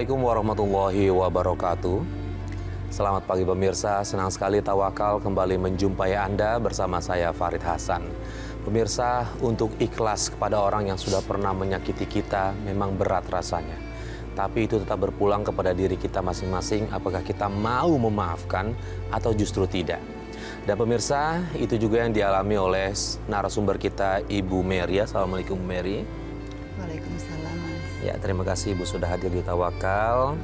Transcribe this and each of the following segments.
Assalamualaikum warahmatullahi wabarakatuh. Selamat pagi pemirsa, senang sekali Tawakal kembali menjumpai Anda bersama saya Farid Hasan. Pemirsa, untuk ikhlas kepada orang yang sudah pernah menyakiti kita memang berat rasanya. Tapi itu tetap berpulang kepada diri kita masing-masing, apakah kita mau memaafkan atau justru tidak. Dan pemirsa, itu juga yang dialami oleh narasumber kita, Ibu Mary. Assalamualaikum Mary. Waalaikumsalam, Mas. Ya, terima kasih Ibu sudah hadir di Tawakal.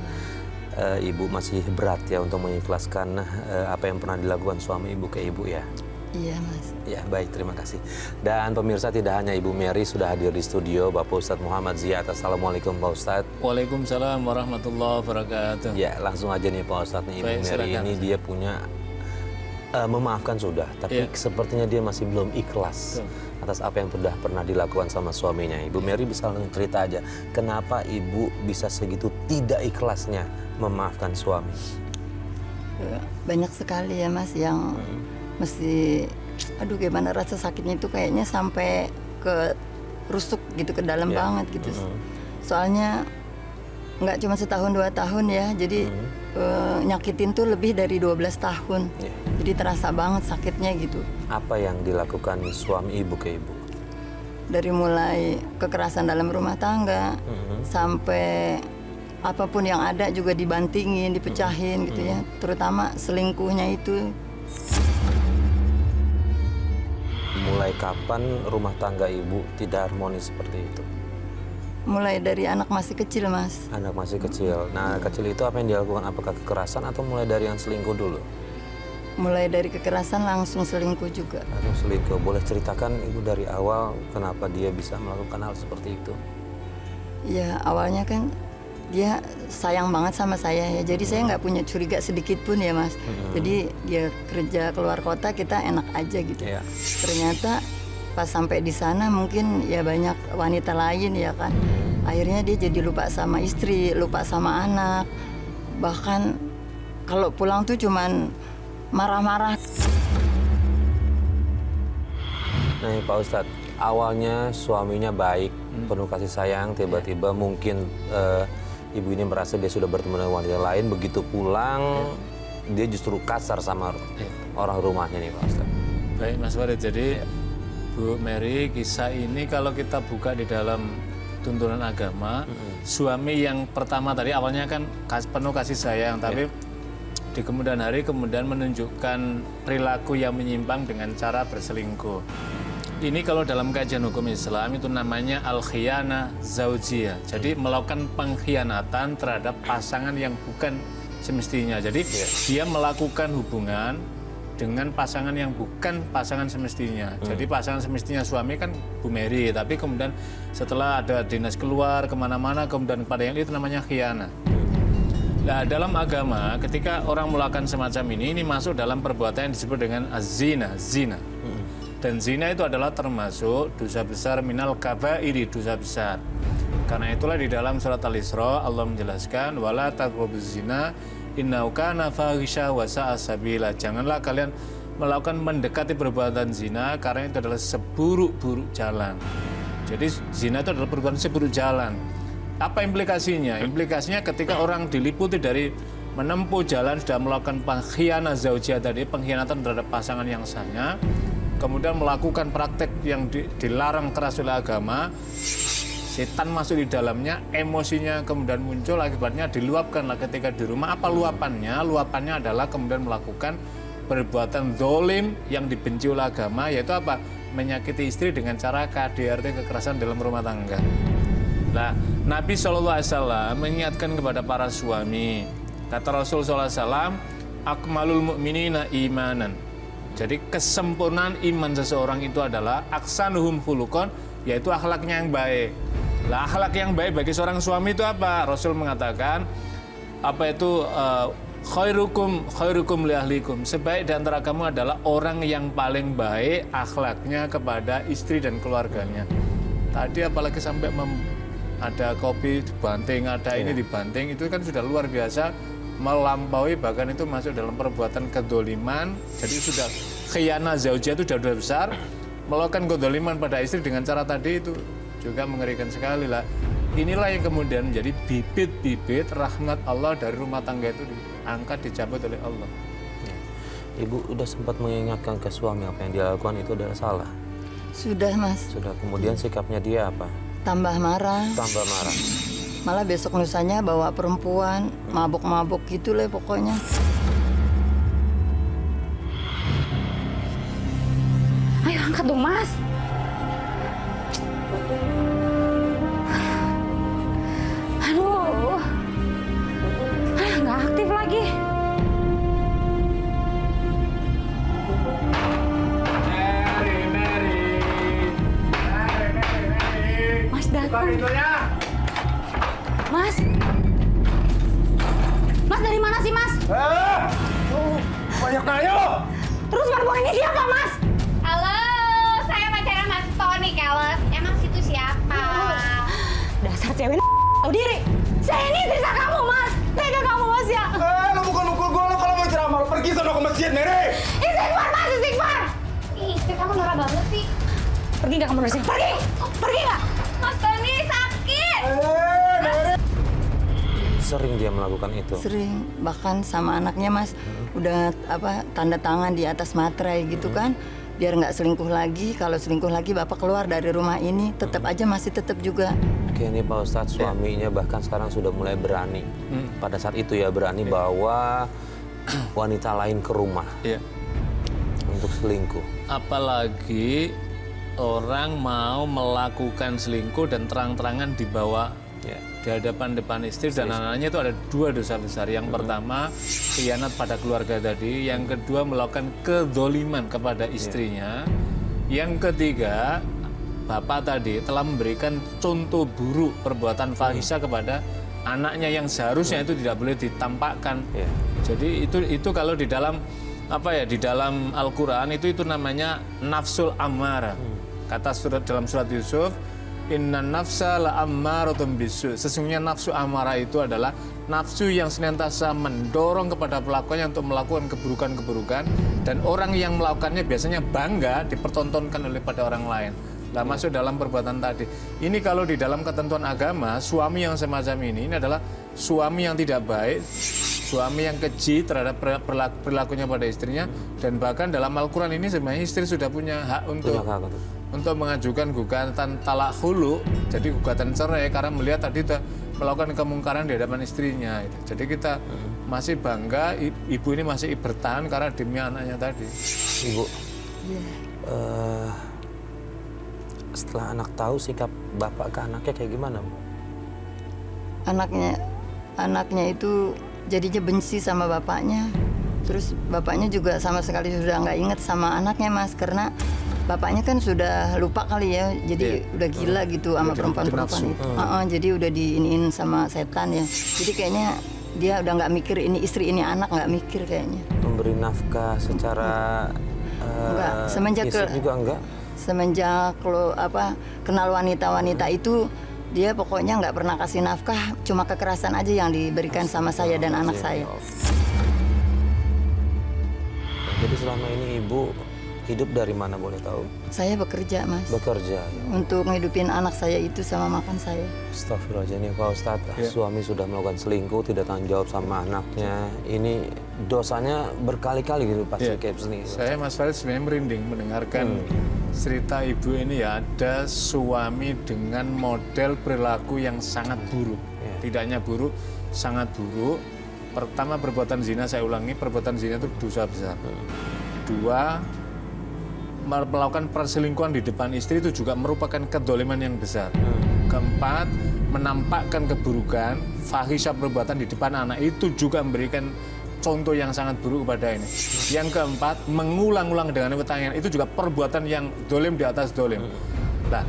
Ibu masih berat ya untuk mengikhlaskan apa yang pernah dilakukan suami Ibu ke Ibu ya. Iya, Mas. Ya, baik, terima kasih. Dan pemirsa, tidak hanya Ibu Mary sudah hadir di studio, Bapak Ustadz Muhammad Ziyad. Assalamualaikum Pak Ustadz. Waalaikumsalam warahmatullahi wabarakatuh. Ya, langsung aja nih Pak Ustadz nih, Ibu Baik, Mary silakan. ini dia punya memaafkan sudah, tapi sepertinya dia masih belum ikhlas atas apa yang sudah pernah dilakukan sama suaminya. Ibu Mary bisa langsung cerita aja, kenapa Ibu bisa segitu tidak ikhlasnya memaafkan suami? Banyak sekali ya, Mas, yang mesti, aduh gimana rasa sakitnya itu kayaknya sampai ke rusuk gitu, ke dalam banget gitu. Soalnya nggak cuma setahun 2 tahun ya, jadi nyakitin tuh lebih dari 12 tahun. Jadi terasa banget sakitnya gitu. Apa yang dilakukan suami Ibu ke Ibu? Dari mulai kekerasan dalam rumah tangga sampai apapun yang ada juga dibantingin, dipecahin gitu ya. Terutama selingkuhnya itu. Mulai kapan rumah tangga Ibu tidak harmonis seperti itu? Mulai dari anak masih kecil, Mas. Anak masih kecil. Nah, kecil itu apa yang dilakukan? Apakah kekerasan atau mulai dari yang selingkuh dulu? Mulai dari kekerasan langsung selingkuh juga. Langsung selingkuh. Boleh ceritakan Ibu dari awal kenapa dia bisa melakukan hal seperti itu? Ya awalnya kan dia sayang banget sama saya ya. Jadi saya nggak punya curiga sedikit pun ya, Mas. Jadi dia kerja keluar kota, kita enak aja gitu. Iya. Ternyata pas sampai di sana mungkin ya banyak wanita lain ya kan. Akhirnya dia jadi lupa sama istri, lupa sama anak. Bahkan kalau pulang tuh cuman marah-marah. Nah, Pak Ustadz, awalnya suaminya baik, penuh kasih sayang, tiba-tiba mungkin Ibu ini merasa dia sudah bertemu dengan wanita lain, begitu pulang dia justru kasar sama orang rumahnya nih Pak Ustadz. Baik Mas Farid, jadi Bu Mary, kisah ini kalau kita buka di dalam tuntunan agama, suami yang pertama tadi awalnya kan penuh kasih sayang, tapi di kemudian hari kemudian menunjukkan perilaku yang menyimpang dengan cara berselingkuh. Ini kalau dalam kajian hukum Islam itu namanya al-khiyana zaujiyah. Jadi melakukan pengkhianatan terhadap pasangan yang bukan semestinya. Jadi dia melakukan hubungan dengan pasangan yang bukan pasangan semestinya. Jadi pasangan semestinya suami kan Bu Mary, tapi kemudian setelah ada dinas keluar kemana-mana, kemudian pada yang itu namanya khiyana. Nah, dalam agama ketika orang melakukan semacam ini masuk dalam perbuatan yang disebut dengan az-zina, zina. Dan zina itu adalah termasuk dosa besar minal kabairi, dosa besar. Karena itulah di dalam surat Al-Isra Allah menjelaskan wala taqrabuz zina innahu kana fahisha wa sa'a sabila. Janganlah kalian melakukan mendekati perbuatan zina karena itu adalah seburuk-buruk jalan. Jadi zina itu adalah perbuatan seburuk jalan. Apa implikasinya? Implikasinya ketika orang diliputi dari menempuh jalan sudah melakukan pengkhianatan zaujiyah tadi, pengkhianatan terhadap pasangan yang sahnya, kemudian melakukan praktek yang dilarang keras oleh agama, setan masuk di dalamnya, emosinya kemudian muncul, akibatnya diluapkanlah ketika di rumah. Apa luapannya? Luapannya adalah kemudian melakukan perbuatan zalim yang dibenci oleh agama, yaitu apa? Menyakiti istri dengan cara KDRT, kekerasan dalam rumah tangga. Nah, Nabi SAW mengingatkan kepada para suami, kata Rasul SAW, akmalul mu'minina imanan. Jadi kesempurnaan iman seseorang itu adalah aksanuhum khuluqan, yaitu akhlaknya yang baik. Lah, akhlak yang baik bagi seorang suami itu apa? Rasul mengatakan apa itu khairukum li ahlikum. Sebaik di antara kamu adalah orang yang paling baik akhlaknya kepada istri dan keluarganya. Tadi apalagi sampai ada kopi dibanting, ada ini dibanting, itu kan sudah luar biasa melampaui, bahkan itu masuk dalam perbuatan kedoliman. Jadi sudah khiyana zaujiyah itu sudah besar, melakukan kedoliman pada istri dengan cara tadi itu juga mengerikan sekali lah. inilah yang kemudian menjadi bibit-bibit rahmat Allah dari rumah tangga itu diangkat, dicabut oleh Allah. Ibu udah sempat mengingatkan ke suami apa yang dia lakukan itu adalah salah. Sudah Mas, Sudah, kemudian sikapnya dia apa? tambah marah. Tambah marah. Malah besok lusanya bawa perempuan, mabuk-mabuk gitu lah pokoknya. Ayo angkat dong Mas. Aduh, nggak aktif lagi. Mas datang. Mas. Mas dari mana sih Mas? Banyak nanya. Terus perempuan ini siapa Mas? Halo, saya pacarnya Mas Tony Keles. Emang situ siapa? Dasar cewek tahu diri. Saya ini istri kamu Mas. Tega kamu Mas ya. Lo mukul-mukul gue lo kalau mau ceramah lo pergi sono ke masjid, Mary. Istighfar Mas, istighfar. Ih, istri kamu norak banget sih. Pergi nggak kamu dari sini? Pergi. Pergi nggak? Mas Tony sakit. Mary. Sering dia melakukan itu. Sering, bahkan sama anaknya Mas, udah tanda tangan di atas materai gitu kan, biar nggak selingkuh lagi. Kalau selingkuh lagi bapak keluar dari rumah ini, tetap aja masih tetap juga. Oke, ini Pak Ustadz, suaminya bahkan sekarang sudah mulai berani. Pada saat itu ya berani bawa wanita lain ke rumah Ya. untuk selingkuh. Apalagi orang mau melakukan selingkuh dan terang-terangan dibawa Ya. di hadapan istri dan anak-anaknya. Itu ada dua dosa besar. Yang pertama, khianat pada keluarga tadi. Yang kedua, melakukan kezoliman kepada istrinya. Yang ketiga, bapak tadi telah memberikan contoh buruk perbuatan fahisha kepada anaknya yang seharusnya itu tidak boleh ditampakkan. Ya. Jadi itu kalau di dalam di dalam Al-Qur'an itu namanya nafsul ammara. Kata dalam surat Yusuf, inna nafsa la ammaratun bisu. Sesungguhnya nafsu amarah itu adalah nafsu yang senantiasa mendorong kepada pelakunya untuk melakukan keburukan-keburukan, dan orang yang melakukannya biasanya bangga dipertontonkan oleh pada orang lain. Nah, masuk dalam perbuatan tadi. Ini kalau di dalam ketentuan agama, suami yang semacam ini adalah suami yang tidak baik, suami yang keji terhadap perilakunya pada istrinya, dan bahkan dalam Al-Quran ini sebenarnya istri sudah punya hak untuk mengajukan gugatan talak hulu, jadi gugatan cerai karena melihat tadi sudah melakukan kemungkaran di hadapan istrinya. Jadi kita masih bangga, ibu ini masih bertahan karena demi anaknya tadi. Ibu, setelah anak tahu sikap bapak ke anaknya kayak gimana, Bu? Anaknya itu jadinya benci sama bapaknya. Terus bapaknya juga sama sekali sudah nggak inget sama anaknya Mas, karena bapaknya kan sudah lupa kali ya, jadi udah gila gitu sama perempuan-perempuan itu. Jadi udah diiniin sama setan ya. Jadi kayaknya dia udah nggak mikir ini istri ini anak, nggak mikir kayaknya. Memberi nafkah secara Enggak, fisik juga enggak? Semenjak kenal wanita-wanita itu, dia pokoknya nggak pernah kasih nafkah, cuma kekerasan aja yang diberikan sama saya dan anak saya. Jadi selama ini ibu hidup dari mana boleh tahu? Saya bekerja Mas, Bekerja. Ya. untuk ngehidupin anak saya itu sama makan saya. Astagfirullahaladzim, Pak Ustadz, Ya. suami sudah melakukan selingkuh, tidak tanggung jawab sama anaknya. Ini dosanya berkali-kali gitu pasti kayak begini. Saya Mas Farid sebenarnya merinding mendengarkan cerita ibu ini ya. Ada suami dengan model perilaku yang sangat buruk. Tidak hanya buruk, sangat buruk. Pertama, perbuatan zina, saya ulangi, perbuatan zina itu dosa besar. Dua, melakukan perselingkuhan di depan istri itu juga merupakan kedoliman yang besar. Keempat, menampakkan keburukan, fahisha perbuatan di depan anak itu juga memberikan contoh yang sangat buruk kepada ini. Yang keempat, mengulang-ulang dengan pertanyaan itu juga perbuatan yang dolim di atas dolim. Nah,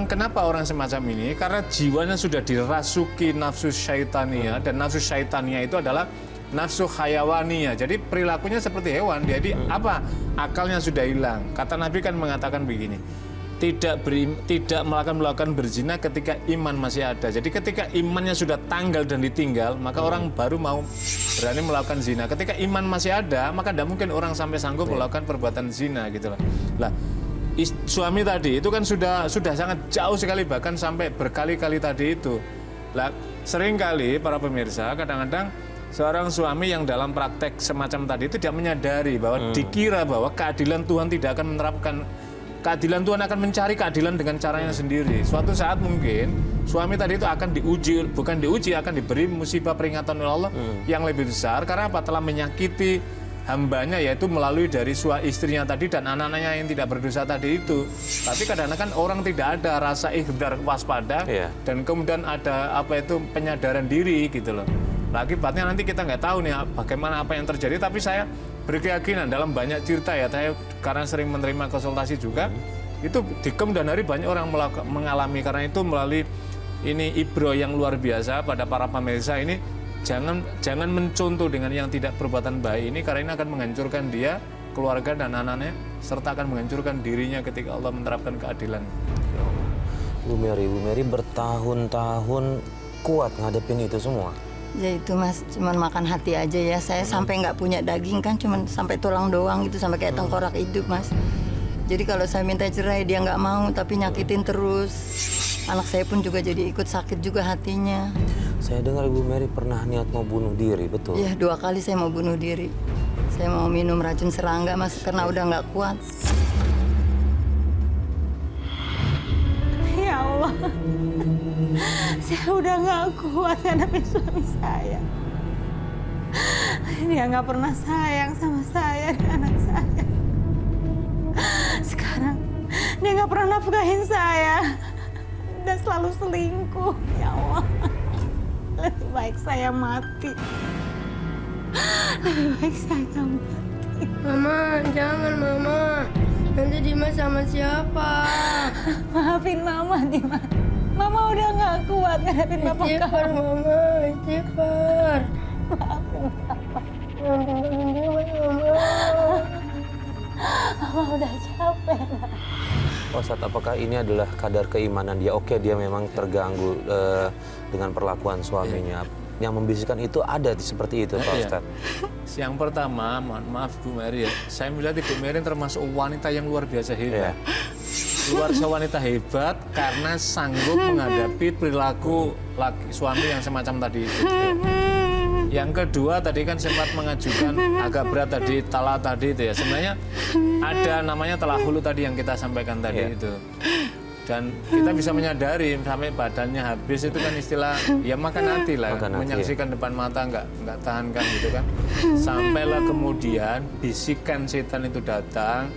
kenapa orang semacam ini? Karena jiwanya sudah dirasuki nafsu syaitania, dan nafsu syaitania itu adalah nafsu hayawania. Jadi perilakunya seperti hewan. Jadi apa? Akalnya sudah hilang. Kata Nabi kan mengatakan begini, tidak melakukan berzina ketika iman masih ada. Jadi ketika imannya sudah tanggal dan ditinggal, maka orang baru mau berani melakukan zina. Ketika iman masih ada, maka tidak mungkin orang sampai sanggup melakukan perbuatan zina gitu loh. Lah, suami tadi itu kan sudah sangat jauh sekali, bahkan sampai berkali-kali tadi itu. Lah, seringkali para pemirsa kadang-kadang seorang suami yang dalam praktek semacam tadi itu tidak menyadari bahwa dikira bahwa keadilan Tuhan tidak akan menerapkan keadilan, Tuhan akan mencari keadilan dengan caranya sendiri. Suatu saat mungkin suami tadi itu akan diuji, bukan diuji, akan diberi musibah peringatan oleh Allah yang lebih besar. Karena apa? Telah menyakiti hambanya, yaitu melalui dari istrinya tadi dan anak-anaknya yang tidak berdosa tadi itu. Tapi kadang-kadang orang tidak ada rasa ihdar, waspada, dan kemudian ada penyadaran diri gitu loh. Nah, akibatnya nanti kita nggak tahu nih bagaimana apa yang terjadi. Tapi saya berkeyakinan dalam banyak cerita ya, saya karena sering menerima konsultasi juga, itu di kemudian hari banyak orang mengalami. Karena itu melalui ini ibro yang luar biasa pada para pemirsa ini, jangan mencontoh dengan yang tidak perbuatan baik ini, karena ini akan menghancurkan dia, keluarga dan anaknya, serta akan menghancurkan dirinya ketika Allah menerapkan keadilan. Bu Mary bertahun-tahun kuat ngadepin itu semua. Ya itu Mas, cuman makan hati aja ya. Saya sampai nggak punya daging kan, cuman sampai tulang doang gitu, sampai kayak tengkorak hidup Mas. Jadi kalau saya minta cerai dia nggak mau, tapi nyakitin terus. Anak saya pun juga jadi ikut sakit juga hatinya. Saya dengar Ibu Mary pernah niat mau bunuh diri, betul? Iya, 2 kali saya mau bunuh diri. Saya mau minum racun serangga Mas, karena udah nggak kuat. Ya Allah, saya udah nggak kuat ngadepin suami saya. Dia nggak pernah sayang sama saya dan anak saya. Sekarang dia nggak pernah nafkahin saya dan selalu selingkuh. Ya Allah, lebih baik saya mati. Lebih baik saya mati. Mama, jangan Mama. Nanti Dimas sama siapa? Maafin Mama, Dimas. Mama udah nggak kuat ngadepin Bapak Istighfar kamu. Mama, istighfar. Maafin Mama. Jangan tinggalin Dimas Mama. Mama udah capek. Ustadz, apakah ini adalah kadar keimanan dia? Oke, dia memang terganggu dengan perlakuan suaminya. Yang membisikkan itu ada seperti itu, Pak Ustadz? Yang pertama, maaf Bu Mary ya, saya melihat Ibu Mary termasuk wanita yang luar biasa hebat. Luar biasa wanita hebat karena sanggup menghadapi perilaku suami yang semacam tadi itu. Yang kedua tadi kan sempat mengajukan agak berat tadi, talak tadi itu ya. Sebenarnya ada namanya talahulu tadi yang kita sampaikan tadi itu. Dan kita bisa menyadari sampai badannya habis itu kan istilah ya makan hati lah, menyaksikan depan mata nggak tahankan gitu kan. Sampailah kemudian bisikan setan itu datang,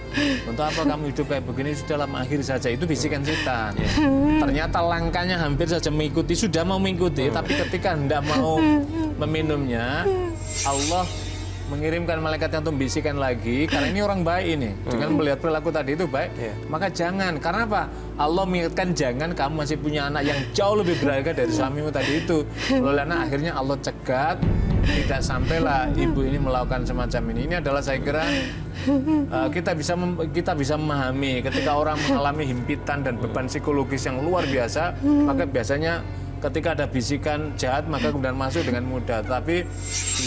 untuk apa kamu hidup kayak begini, sudah lama akhir saja, itu bisikan setan. Ternyata langkahnya hampir saja mengikuti, sudah mau mengikuti, tapi ketika hendak mau meminumnya, Allah mengirimkan malaikat yang untuk bisikan lagi, karena ini orang baik ini, dengan melihat perilaku tadi itu baik, maka jangan. Karena apa? Allah mengingatkan jangan, kamu masih punya anak yang jauh lebih berharga dari suamimu tadi itu. Oleh anak akhirnya Allah cegat, tidak sampailah ibu ini melakukan semacam ini. Ini adalah saya kira kita bisa memahami ketika orang mengalami himpitan dan beban psikologis yang luar biasa, maka biasanya ketika ada bisikan jahat maka kemudian masuk dengan mudah. Tapi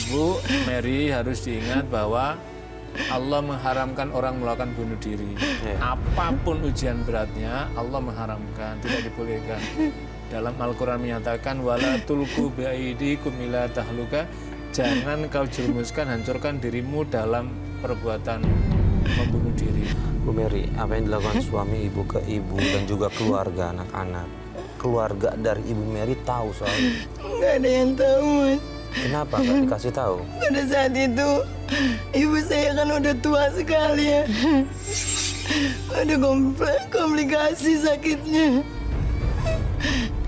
Ibu Mary harus diingat bahwa Allah mengharamkan orang melakukan bunuh diri. Apapun ujian beratnya Allah mengharamkan, tidak dibolehkan. Dalam Al-Quran menyatakan wala tulqu biaidikum ila tahluka, jangan kau jerumuskan, hancurkan dirimu dalam perbuatan membunuh diri. Bu Mary, apa yang dilakukan suami ibu ke ibu dan juga keluarga anak-anak, keluarga dari Ibu Mary tahu soal ini? Nggak ada yang tahu Mas. Kenapa nggak dikasih tahu? Pada saat itu ibu saya kan udah tua sekali ya. Ada komplikasi sakitnya.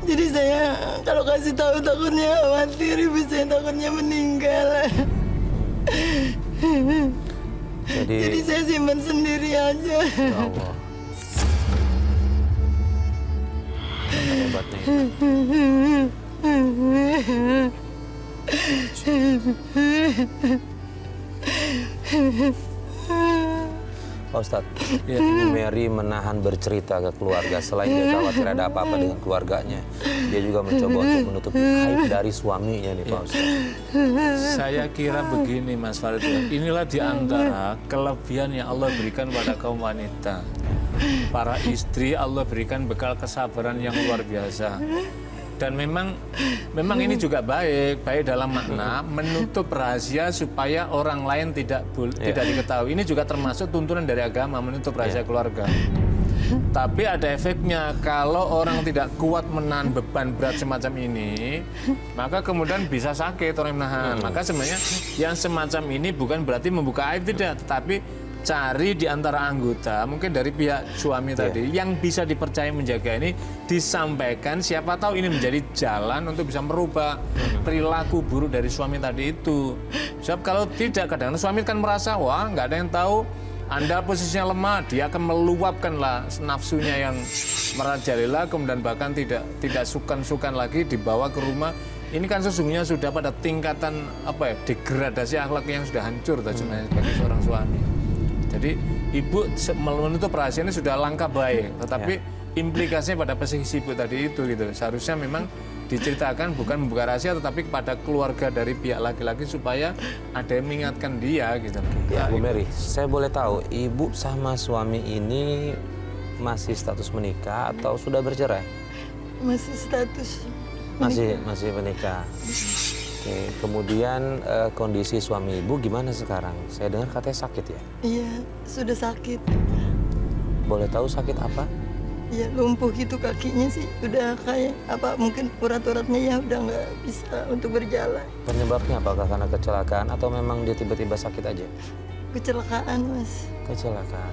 Jadi saya kalau kasih tahu takutnya khawatir, ibu saya takutnya meninggal. Jadi saya simpan sendiri aja. Ya Allah. Hebatnya itu. Pak Ustadz, Ibu Mary menahan bercerita ke keluarga. Selain dia khawatir ada apa-apa dengan keluarganya, dia juga mencoba untuk menutupi aib dari suaminya nih Pak Ustadz. Saya kira begini Mas Farid, inilah di antara kelebihan yang Allah berikan pada kaum wanita. para istri Allah berikan bekal kesabaran yang luar biasa. Dan memang ini juga baik dalam makna menutup rahasia supaya orang lain tidak diketahui. Ini juga termasuk tuntunan dari agama, menutup rahasia keluarga. Tapi ada efeknya, kalau orang tidak kuat menahan beban berat semacam ini, maka kemudian bisa sakit orang yang menahan. Maka sebenarnya yang semacam ini bukan berarti membuka aib, tidak, tetapi cari di antara anggota, mungkin dari pihak suami tadi, yang bisa dipercaya menjaga ini, disampaikan, siapa tahu ini menjadi jalan untuk bisa merubah perilaku buruk dari suami tadi itu. Sebab kalau tidak, kadang-kadang suami kan merasa, wah nggak ada yang tahu, Anda posisinya lemah, dia akan meluapkanlah nafsunya yang merajalela, kemudian bahkan tidak sukan-sukan lagi dibawa ke rumah. Ini kan sesungguhnya sudah pada tingkatan degradasi akhlak yang sudah hancur sebenarnya bagi seorang suami. Jadi ibu menutup rahasia ini sudah langkah baik, tetapi implikasinya pada psikis ibu tadi itu gitu. Seharusnya memang diceritakan bukan membuka rahasia, tetapi kepada keluarga dari pihak laki-laki supaya ada yang mengingatkan dia gitu. Ya, Bu Mary, saya boleh tahu ibu sama suami ini masih status menikah atau sudah bercerai? Masih status Masih menikah. Oke, kemudian kondisi suami ibu gimana sekarang? Saya dengar katanya sakit ya? Iya, sudah sakit. Boleh tahu sakit apa? Ya lumpuh gitu kakinya sih, udah kayak mungkin urat-uratnya ya udah nggak bisa untuk berjalan. Penyebabnya apakah karena kecelakaan atau memang dia tiba-tiba sakit aja? Kecelakaan, Mas. Kecelakaan.